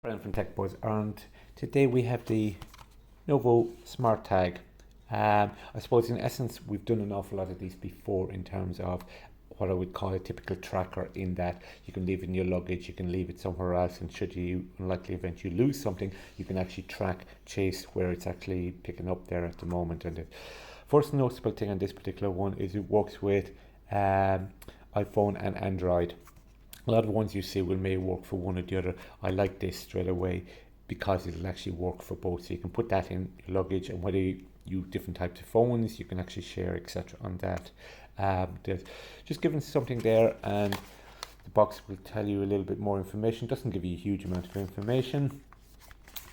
Brian from Tech Buzz, and today we have the Novoo Smart Tag. I suppose in essence we've done an awful lot of these before in terms of what I would call a typical tracker, in that you can leave it in your luggage, you can leave it somewhere else, and should you unlikely event you lose something, you can actually chase where it's actually picking up there at the moment. And the first noticeable thing on this particular one is it works with iPhone and Android. A lot of ones you see may work for one or the other. I like this straight away because it'll actually work for both. So you can put that in your luggage, and whether you use different types of phones, you can actually share, etc. on that. There's just giving something there, and the box will tell you a little bit more information. It doesn't give you a huge amount of information.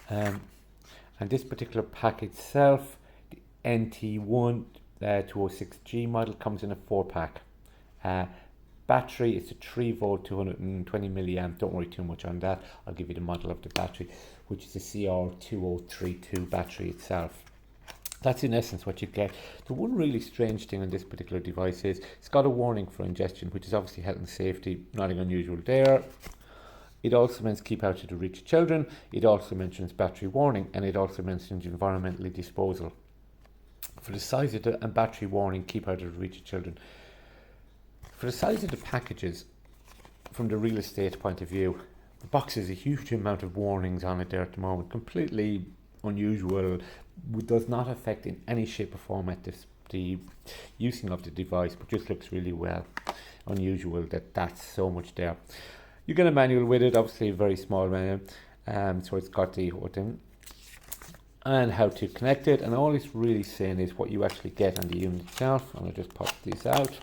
And this particular pack itself, the NT1-206G model, comes in a 4-pack. Battery, it's a 3 volt 220 milliamp. Don't worry too much on that. I'll give you the model of the battery, which is a CR2032 battery itself. That's in essence what you get. The one really strange thing on this particular device is it's got a warning for ingestion, which is obviously health and safety, nothing unusual there. It also mentions keep out of the reach of children. It also mentions battery warning, and it also mentions environmentally disposal. For the size of the battery warning, keep out of the reach of children. For the size of the packages, from the real estate point of view, the box has a huge amount of warnings on it there at the moment. Completely unusual. Does not affect in any shape or form at the using of the device, but just looks really well. Unusual that's so much there. You get a manual with it, obviously a very small manual. So it's got the whole thing and how to connect it, and all it's really saying is what you actually get on the unit itself. And I'll just pop this out.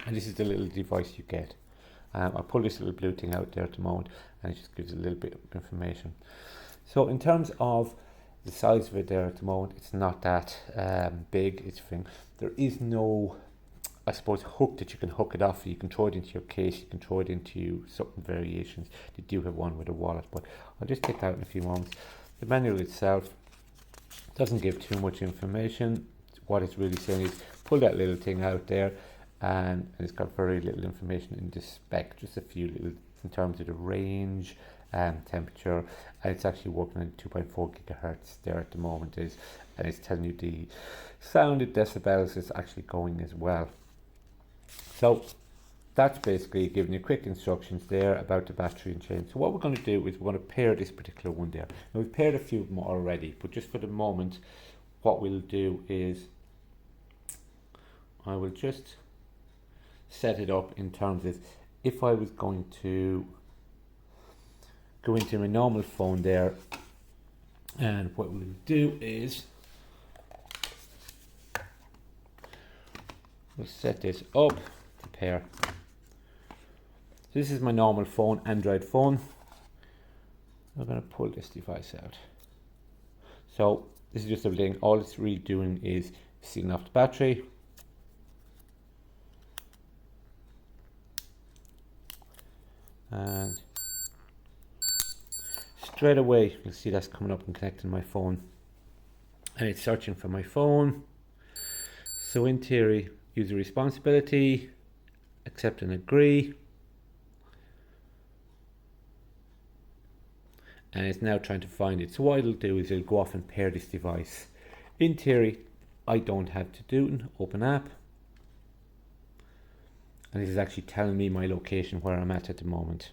And this is the little device you get. I'll pull this little blue thing out there at the moment, and it just gives a little bit of information. So in terms of the size of it there at the moment, it's not that big. There is no, I suppose, hook that you can hook it off. You can throw it into your case, you can throw it into certain variations. They do have one with a wallet, but I'll just take that out in a few moments. The manual itself doesn't give too much information. What it's really saying is pull that little thing out there, and it's got very little information in the spec, just a few little in terms of the range and temperature, and it's actually working at 2.4 gigahertz there at the moment, and it's telling you the sound at decibels is actually going as well. So that's basically giving you quick instructions there about the battery and chain. So what we're going to do is we're going to pair this particular one there. Now we've paired a few of them already, but just for the moment what we'll do is I will just set it up in terms of, if I was going to go into my normal phone there, and what we'll do is we'll set this up to pair. This is my normal phone, Android phone. I'm going to pull this device out. So this is just everything. All it's really doing is sealing off the battery. And straight away you'll see that's coming up and connecting my phone, and it's searching for my phone. So in theory, user responsibility, accept and agree, and it's now trying to find it. So what it'll do is it'll go off and pair this device. In theory, I don't have to do it. Open app, and this is actually telling me my location where I'm at the moment.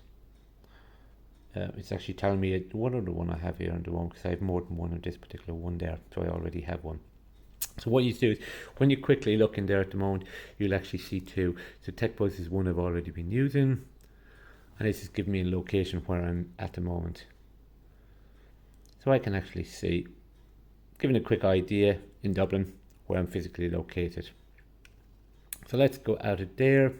It's actually telling me one other one I have here on the one, because I have more than one of this particular one there, so I already have one. So what you do is when you quickly look in there at the moment, you'll actually see two. So TechBuzz is one I've already been using, and this is giving me a location where I'm at the moment. So I can actually see, giving a quick idea in Dublin where I'm physically located. So let's go out of there.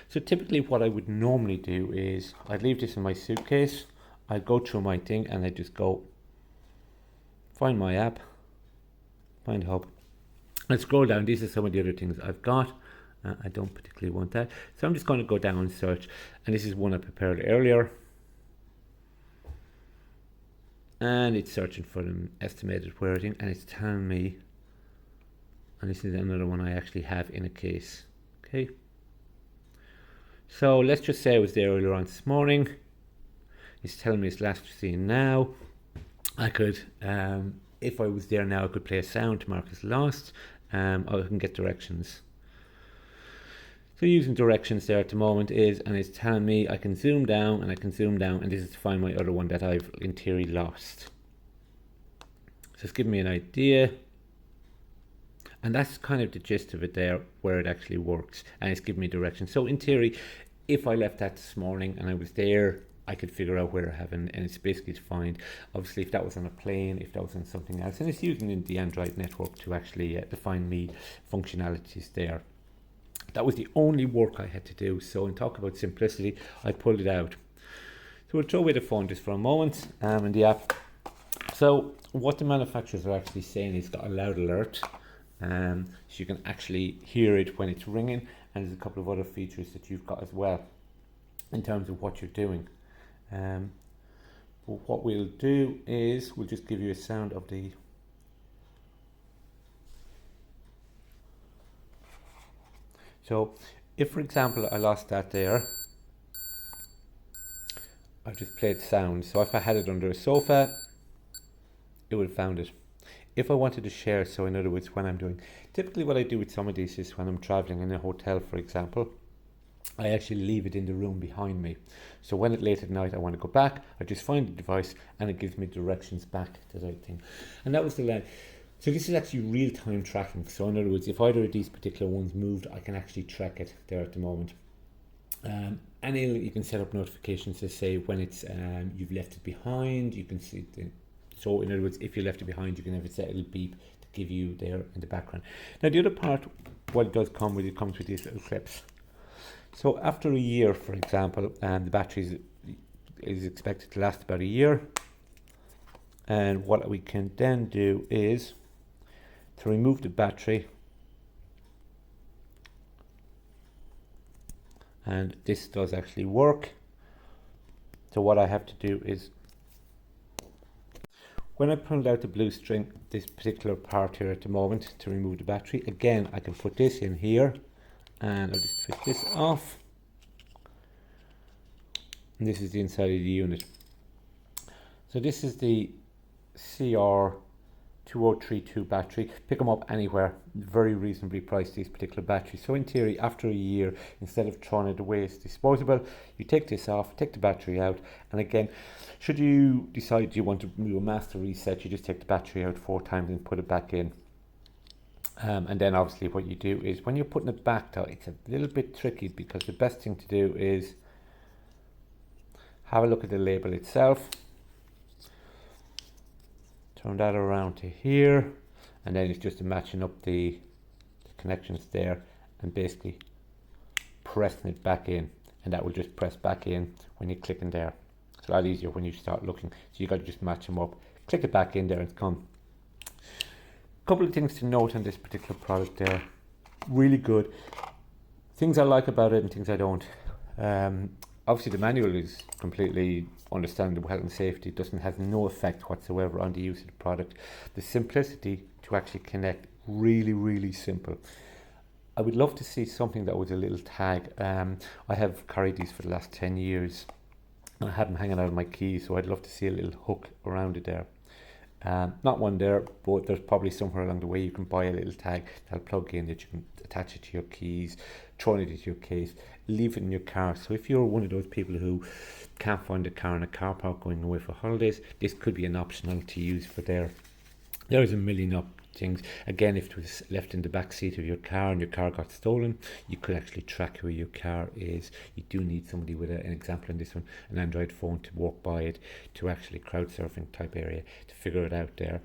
So typically what I would normally do is I'd leave this in my suitcase, I'd go through my thing, and I'd just go find my app, find hub, and scroll down. These are some of the other things I've got. I don't particularly want that, so I'm just going to go down and search, and this is one I prepared earlier, and it's searching for an estimated wearing, and it's telling me, and this is another one I actually have in a case. Okay, so let's just say I was there earlier on this morning. It's telling me it's last seen now. I could, if I was there now, I could play a sound to mark as lost, or I can get directions. So using directions there at the moment and it's telling me I can zoom down and I can zoom down, and this is to find my other one that I've in theory lost. So it's giving me an idea, and that's kind of the gist of it there, where it actually works, and it's giving me directions. So in theory, if I left that this morning and I was there, I could figure out where I have, and it's basically to find, obviously, if that was on a plane, if that was on something else, and it's using the Android network to actually define me functionalities there. That was the only work I had to do. So in talk about simplicity, I pulled it out. So we'll throw away the phone just for a moment, and the app. So what the manufacturers are actually saying is it's got a loud alert, so you can actually hear it when it's ringing, and there's a couple of other features that you've got as well in terms of what you're doing. But what we'll do is we'll just give you a sound of the So if, for example, I lost that there, I've just played sound. So if I had it under a sofa, it would have found it. If I wanted to share, so in other words, when I'm doing, typically what I do with some of these is when I'm traveling in a hotel, for example, I actually leave it in the room behind me. So when late at night I want to go back, I just find the device and it gives me directions back to the right thing. And that was the line. So this is actually real-time tracking. So in other words, if either of these particular ones moved, I can actually track it there at the moment. And you can set up notifications to say when it's you've left it behind. You can see so in other words, if you left it behind, you can have it set a little beep to give you there in the background. Now the other part, what it does come with, it comes with these little clips. So after a year, for example, the battery is expected to last about a year. And what we can then do is to remove the battery, and this does actually work. So what I have to do is, when I pulled out the blue string, this particular part here at the moment, to remove the battery, again I can put this in here, and I'll just switch this off, and this is the inside of the unit. So this is the CR2032 battery. Pick them up anywhere, very reasonably priced, these particular batteries. So in theory, after a year, instead of throwing it away as disposable, you take this off, take the battery out, and again, should you decide you want to do a master reset, you just take the battery out 4 times and put it back in. And then obviously what you do is, when you're putting it back though, it's a little bit tricky, because the best thing to do is have a look at the label itself, turn that around to here, and then it's just matching up the connections there and basically pressing it back in, and that will just press back in when you click in there. It's a lot easier when you start looking, so you got to just match them up, click it back in there, and it's gone. Couple of things to note on this particular product there, really good. Things I like about it and things I don't. Obviously the manual is completely understandable, health and safety, has no effect whatsoever on the use of the product. The simplicity to actually connect, really simple. I would love to see something that was a little tag. I have carried these for the last 10 years and I have them hanging out of my keys, so I'd love to see a little hook around it there. Not one there, but there's probably somewhere along the way you can buy a little tag that'll plug in, that you can attach it to your keys, throw it into your case, leave it in your car. So if you're one of those people who can't find a car in a car park going away for holidays, this could be an optional to use for there. There's a million things. Again, if it was left in the back seat of your car and your car got stolen, you could actually track where your car is. You do need somebody with an example in this one, an Android phone, to walk by it, to actually crowd surfing type area, to figure it out there.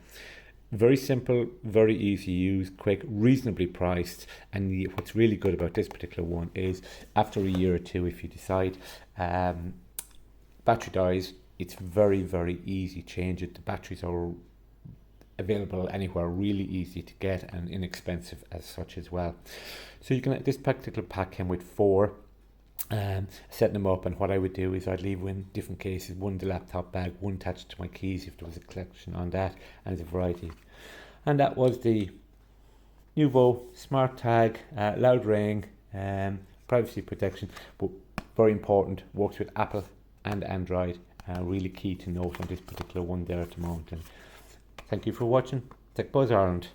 Very simple, very easy to use, quick, reasonably priced. And what's really good about this particular one is, after a year or two, if you decide battery dies, it's very easy to change it. The batteries are available anywhere, really easy to get and inexpensive as such as well. So you can, this particular pack came with 4, setting them up, and what I would do is I'd leave in different cases, one in the laptop bag, one attached to my keys if there was a collection on that, and there's a variety. And that was the Novoo Smart Tag, loud ring, privacy protection, but very important, works with Apple and Android, Really key to note on this particular one there at the moment. And thank you for watching. Tech Buzz Ireland.